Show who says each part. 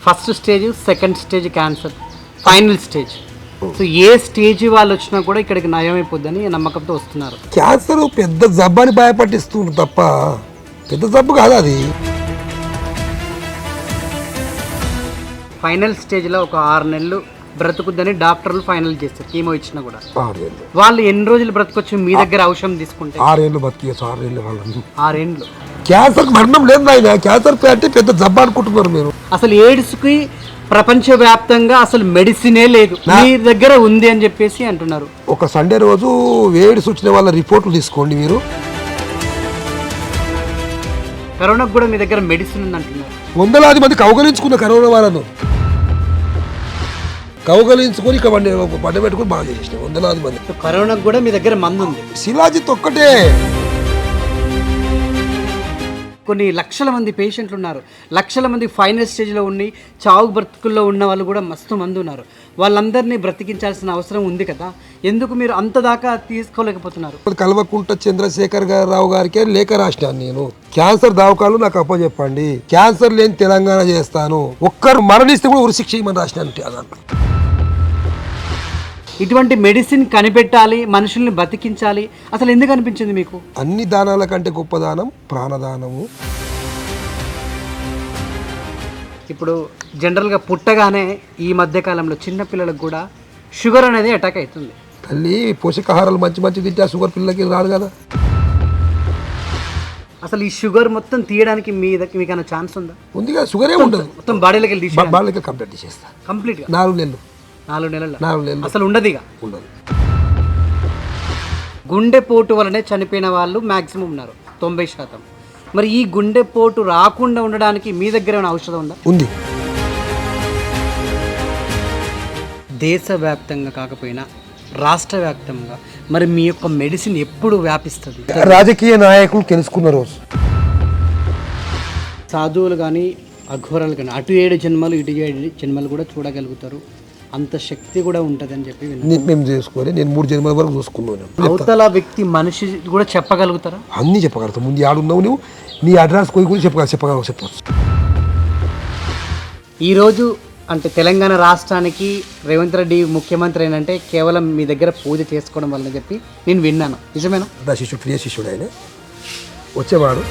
Speaker 1: First stage, second stage cancer, final stage. So ఏ stage వాళ్ళు వచ్చినా కూడా ఇక్కడికి నయం అయిపోద్దని నమ్మకంతో వస్తున్నారు.
Speaker 2: క్యాన్సర్ పెద్ద జబ్బు అని భయపట్టిస్తుంది తప్ప పెద్ద జబ్బు కాదు అది.
Speaker 1: ఫైనల్ స్టేజ్లో ఒక 6 నెలలు బ్రతుకుద్దని డాక్టర్లు ఫైనల్ చేస్తారు. కీమో ఇచ్చినా కూడా
Speaker 2: 6 ఏళ్ళు.
Speaker 1: వాళ్ళు ఎన్ని రోజులు బ్రతకొచ్చు మీ దగ్గర ఔషధం తీసుకుంటే?
Speaker 2: 6 ఏళ్ళు బతికేసి 6 ఏళ్ళు వాళ్ళని.
Speaker 1: 6 ఏళ్ళు.
Speaker 2: క్యాన్సర్ మరణం లేదు ఆయన. క్యాన్సర్ అంటే పెద్ద జబ్బు అనుకుంటున్నారు మీరు.
Speaker 1: అసలు ఎయిడ్స్కి ప్రపంచవ్యాప్తంగా అసలు మెడిసినే లేదు, మీ దగ్గర ఉంది అని చెప్పేసి అంటున్నారు.
Speaker 2: ఒక సండే రోజు ఎయిడ్స్ వచ్చిన వాళ్ళ రిపోర్ట్లు తీసుకోండి మీరు.
Speaker 1: కరోనాకు కూడా మీ దగ్గర మెడిసిన్ ఉంది అంటున్నారు.
Speaker 2: వందలాది మంది కౌగలించుకున్న కరోనా వాళ్ళను కౌగలించుకొని ఇక పండ పెట్టుకుని బాగా చేసిన వందలాది మంది.
Speaker 1: కరోనాకు కూడా మీ దగ్గర మందు ఉంది.
Speaker 2: శిలాజిత్ ఒక్కటే.
Speaker 1: కొన్ని లక్షల మంది పేషెంట్లు ఉన్నారు. లక్షల మంది ఫైనల్ స్టేజ్లో ఉండి చావు బ్రతుకుల్లో ఉన్న వాళ్ళు కూడా మస్తు మంది ఉన్నారు. వాళ్ళందరినీ బ్రతికించాల్సిన అవసరం ఉంది కదా, ఎందుకు మీరు అంత దాకా తీసుకోలేకపోతున్నారు?
Speaker 2: కల్వకుంట్ల చంద్రశేఖర్ రావు గారికే లేఖ రాసినాను నేను. క్యాన్సర్ దవాఖాలు నాకు అప్పచెప్పండి, క్యాన్సర్ లేని తెలంగాణ చేస్తాను, ఒక్కరు మరణిస్తే కూడా ఉరిశిక్ష ఇవ్వమని రాసినాను.
Speaker 1: ఇటువంటి మెడిసిన్ కనిపెట్టాలి, మనుషుల్ని బతికించాలి, అసలు ఎందుకు అనిపించింది మీకు?
Speaker 2: అన్ని దానాల కంటే గొప్ప దానం ప్రాణదానము.
Speaker 1: ఇప్పుడు జనరల్గా పుట్టగానే ఈ మధ్యకాలంలో చిన్నపిల్లలకు కూడా షుగర్ అనేది అటాక్ అవుతుంది.
Speaker 2: తల్లి పోషకాహారాలు మంచి మంచి తింటే ఆ షుగర్ పిల్లలకి రాదు కదా.
Speaker 1: అసలు ఈ షుగర్ మొత్తం తీయడానికి మీకన్నా ఛాన్స్ ఉందా?
Speaker 2: ఉంది కదా, షుగర్ ఏ ఉండదు.
Speaker 1: మొత్తం బాడీలోకి వెళ్ళి
Speaker 2: బాడీలోకి కంప్లీట్ చేస్తా
Speaker 1: కంప్లీట్గా
Speaker 2: 4 నెలలు.
Speaker 1: 4 నెలలు
Speaker 2: 4 నెలలు
Speaker 1: అసలు ఉండదు. ఇక
Speaker 2: ఉండదు.
Speaker 1: గుండెపోటు వలనే చనిపోయిన వాళ్ళు మ్యాక్సిమం ఉన్నారు, 90%. మరి ఈ గుండెపోటు రాకుండా ఉండడానికి మీ దగ్గర ఏమైనా ఔషధం ఉందా?
Speaker 2: ఉంది.
Speaker 1: దేశవ్యాప్తంగా కాకపోయినా రాష్ట్ర వ్యాప్తంగా మరి మీ యొక్క మెడిసిన్ ఎప్పుడు వ్యాపిస్తుంది?
Speaker 2: రాజకీయ నాయకులు తెలుసుకున్న రోజు.
Speaker 1: సాధువులు కానీ అఘోరాలు కానీ అటు 7 జన్మలు ఇటు 7 జన్మలు కూడా చూడగలుగుతారు, అంత శక్తి కూడా ఉంటుందని చెప్పి
Speaker 2: మేము చేసుకోవాలి. నేను 3 జన్మల వరకు చూసుకున్నాను.
Speaker 1: అవతల వ్యక్తి మనిషి కూడా చెప్పగలుగుతారా?
Speaker 2: అన్నీ చెప్పగలుగుతావు. ముందు ఆడున్నావు నువ్వు, నీ అడ్రస్ పోయి చెప్పవచ్చు.
Speaker 1: ఈరోజు అంటే తెలంగాణ రాష్ట్రానికి రేవంత్ రెడ్డి ముఖ్యమంత్రి ఏంటంటే కేవలం మీ దగ్గర పూజ చేసుకోవడం వల్ల చెప్పి నేను విన్నాను, నిజమేనా?
Speaker 2: నా శిష్యుడు ప్రియ శిష్యుడు ఆయన వచ్చేవాడు.